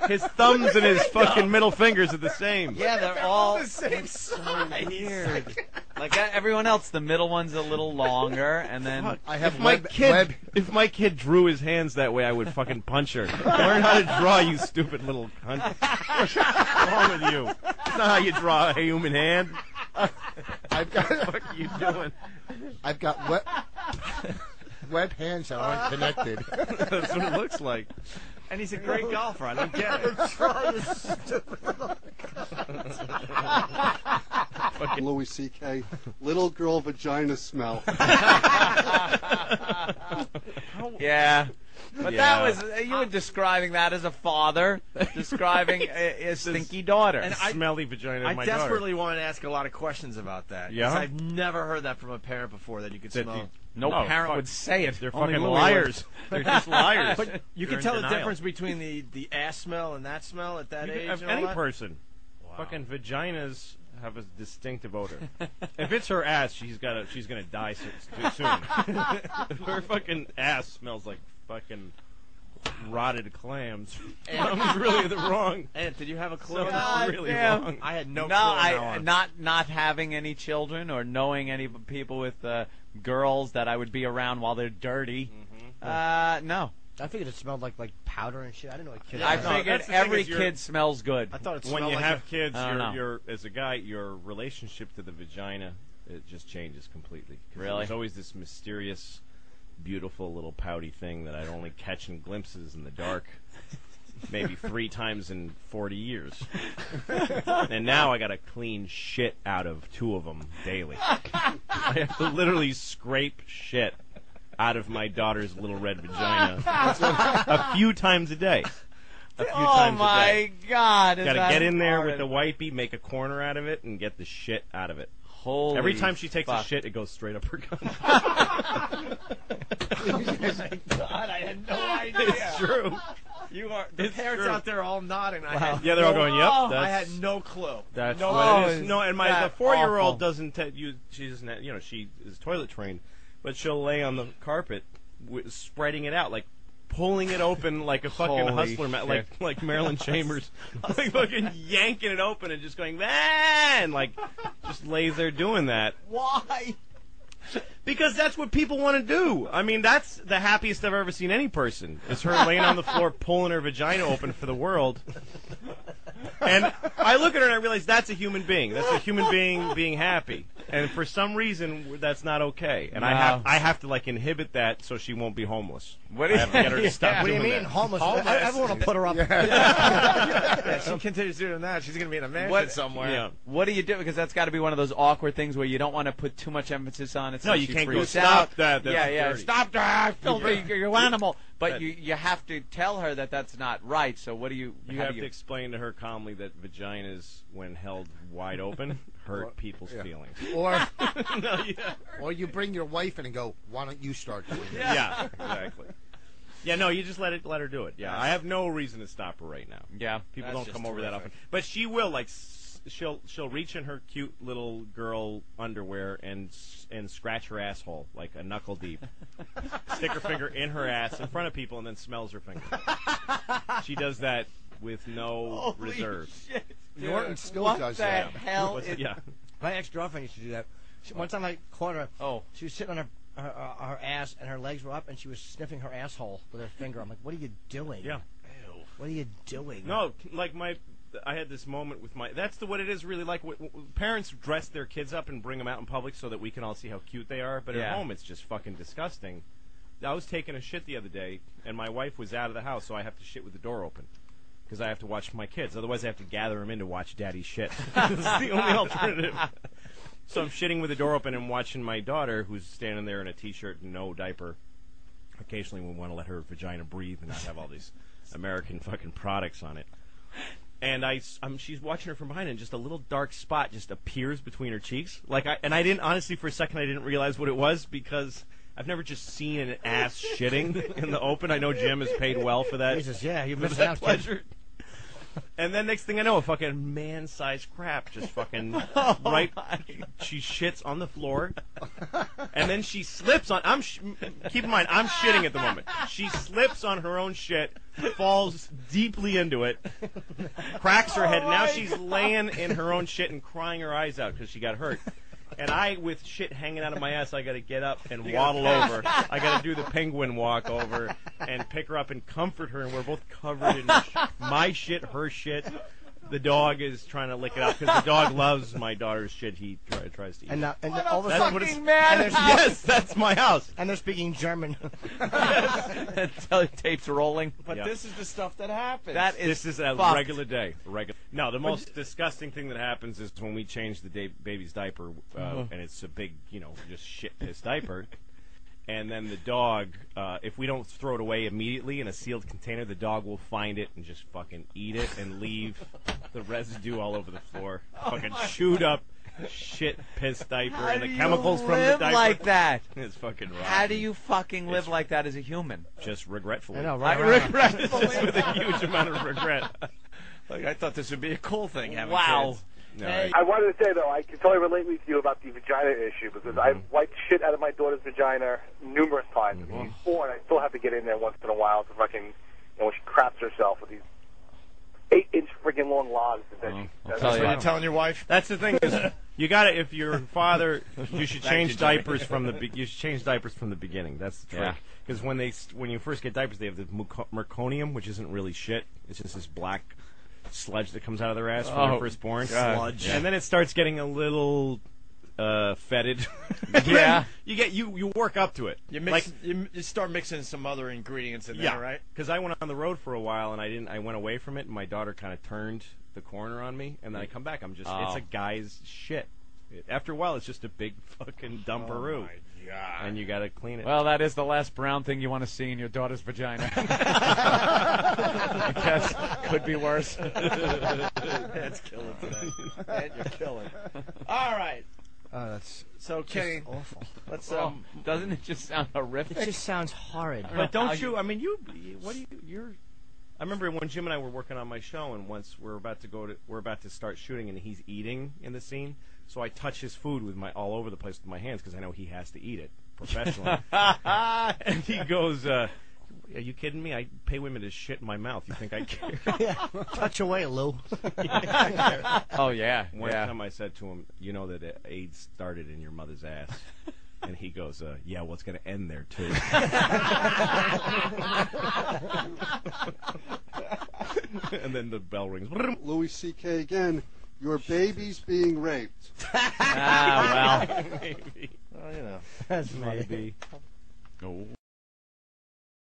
his thumbs and his fucking middle fingers are the same. Yeah, they're all the same size. weird. Like everyone else, the middle one's a little longer, and then Fuck. I have If my kid drew his hands that way, I would fucking punch her. Learn how to draw, you stupid little cunt. What's wrong with you? That's not how you draw a human hand. I've got What are you doing? I've got web hands that aren't connected. That's what it looks like. And he's a great golfer. I don't get it. Louis C.K. Little girl vagina smell. yeah. But Yeah. that was you were describing that as a father describing a stinky daughter. And Smelly vagina I of my daughter. desperately want to ask a lot of questions about that. Yeah? 'Cause I've never heard that from a parent before, that you could That smell. you- no Oh, parent fuck. would say it. They're Only fucking Louis liars. They're just liars. But you They're can tell in the denial. difference between the ass smell and that smell at that You age. can have and all any that? person. Wow. Fucking vaginas have a distinctive odor. If it's her ass, she's gonna die soon. If her fucking ass smells like fucking rotted clams, something's really wrong. And did you have a clue? Something's really damn. wrong. I had no No, clue. I not having any children or knowing any people with girls that I would be around while they're dirty. No, I figured it smelled like powder and shit. I didn't know what kids. I No, figured that's the thing every is you're- kid smells good. I thought it When smelled you like have kids, I don't know. you're as a guy, your relationship to the vagina, it just changes completely. 'Cause Really? There's always this mysterious, beautiful little pouty thing that I'd only catch in glimpses in the dark, maybe 3 times in 40 years. And now I got to clean shit out of 2 of them daily. I have to literally scrape shit out of my daughter's little red vagina a few times a day. A few Oh times a day. my God! is Got to that get in there hard? with the wipey, make a corner out of it, and get the shit out of it. Holy Every time she takes a fuck. shit, it goes straight up her gun. God, I had no idea. It's true. You are the It's parents true. out there all nodding. I had Yeah, they're all no- going, yep. Oh, That's, I had no clue. that's no what clue. it is. No, and the that 4-year-old awful. doesn't she doesn't, she is toilet trained, but she'll lay on the carpet spreading it out, like pulling it open like a fucking Holy hustler, shit. like Marilyn Chambers, like fucking yanking it open and just going, man, like just lays there doing that. Why? Because that's what people want to do. I mean, that's the happiest I've ever seen any person, is her laying on the floor pulling her vagina open for the world. And I look at her and I realize that's a human being. That's a human being being happy. And for some reason, that's not okay. And I have to like inhibit that so she won't be homeless. What do I have to get her to stop What do you doing mean that. homeless? Everyone will put her up. Yeah, she continues doing that. She's going to be in a mansion What- somewhere. Yeah. What do you do? Because that's got to be one of those awkward things where you don't want to put too much emphasis on it. So No, you she can't go, freaks "Stop out. that, that's yeah, dirty." stop that, filthy, you animal. But That- you have to tell her that that's not right. So what do you? You how have do to explain to her calmly that vaginas, when held wide open, hurt people's feelings. Or No, yeah. or you bring your wife in and go, why don't you start doing it? Yeah, exactly. Yeah, no, you just let her do it. Yeah, I have no reason to stop her right now. Yeah. People That's don't just come over that terrific. often, but she will. Like, she'll reach in her cute little girl underwear and scratch her asshole like a knuckle deep. Stick her finger in her ass in front of people and then smells her finger. She does that with no Holy reserve. shit, dude. Norton still what does the that. hell? What's- Is, yeah. My ex-girlfriend used to do that. One time I caught her. Oh. She was sitting on her ass, and her legs were up, and she was sniffing her asshole with her finger. I'm like, what are you doing? Yeah. What are you doing? No, like I had this moment with that's what it is really like. Parents dress their kids up and bring them out in public so that we can all see how cute they are, but Yeah. at home it's just fucking disgusting. I was taking a shit the other day, and my wife was out of the house, so I have to shit with the door open because I have to watch my kids. Otherwise, I have to gather them in to watch Daddy shit. This is the only alternative. So I'm shitting with the door open and watching my daughter, who's standing there in a T-shirt and no diaper. Occasionally, we want to let her vagina breathe and not have all these American fucking products on it. And she's watching her from behind, and just a little dark spot just appears between her cheeks. I didn't, honestly, for a second, I didn't realize what it was because I've never just seen an ass shitting in the open. I know Jim is paid well for that. Jesus, yeah, you're for missing that out, kid. pleasure. And then next thing I know, a fucking man-sized crap just fucking she shits on the floor, and then she slips on. Keep in mind, I'm shitting at the moment. She slips on her own shit, falls deeply into it, cracks her head. Now she's laying in her own shit and crying her eyes out because she got hurt. And I, with shit hanging out of my ass, I got to get up and waddle over. I got to do the penguin walk over and pick her up and comfort her. And we're both covered in my shit, her shit. The dog is trying to lick it up because the dog loves my daughter's shit. He tries to eat. And it. all of a That's sudden, what it's. man. Yes, that's my house. and they're speaking German. Tapes rolling. But Yeah. this is the stuff that happens. This is a fucked. regular day. No, the most disgusting thing that happens is when we change the baby's diaper, and it's a big, just shit piss diaper. And then the dog, if we don't throw it away immediately in a sealed container, the dog will find it and just fucking eat it and leave the residue all over the floor. Fucking chewed up shit piss diaper How and do the you chemicals from the live diaper. like that? It's fucking rotten. How do you fucking live like that as a human? Just regretfully. I know, I right? regret Just with a huge amount of regret. Like, I thought this would be a cool thing. Having Wow. kids. No, I wanted to say, though, I can totally relate with you about the vagina issue because I've wiped shit out of my daughter's vagina numerous times. She's 4, and I still have to get in there once in a while to fucking, when she craps herself with these 8-inch freaking long logs. That's what you're telling your wife? That's the thing is, you got to. If your father, you should change diapers from the. You should change diapers from the beginning. That's the trick. Because when you first get diapers, they have the meconium, which isn't really shit. It's just this black sludge that comes out of their ass when they're first born. Sludge. And then it starts getting a little fetid. Yeah. You work up to it. You mix. You start mixing some other ingredients in there, right? Because I went on the road for a while and I went away from it, and my daughter kind of turned the corner on me, and then I come back, it's a guy's shit. After a while, it's just a big fucking dumperoo. Oh my God. And you got to clean it. Well, that is the last brown thing you want to see in your daughter's vagina. I guess could be worse. That's killing today. Man, you're killing. All right. That's So, Kenny, awful. let's Doesn't it just sound horrific? It just sounds horrid. But don't you? I mean, you're. I remember when Jim and I were working on my show, and once we're about to start shooting, and he's eating in the scene. So I touch his food with all over the place with my hands because I know he has to eat it professionally. And he goes, "Are you kidding me? I pay women to shit in my mouth. You think I care?" Touch away, Lou. Oh, yeah. One time I said to him, "You know that AIDS started in your mother's ass." And he goes, "Yeah, well, it's going to end there, too." And then the bell rings. Louis C.K. again. Your baby's being raped. Well. Maybe. well, That's Maybe.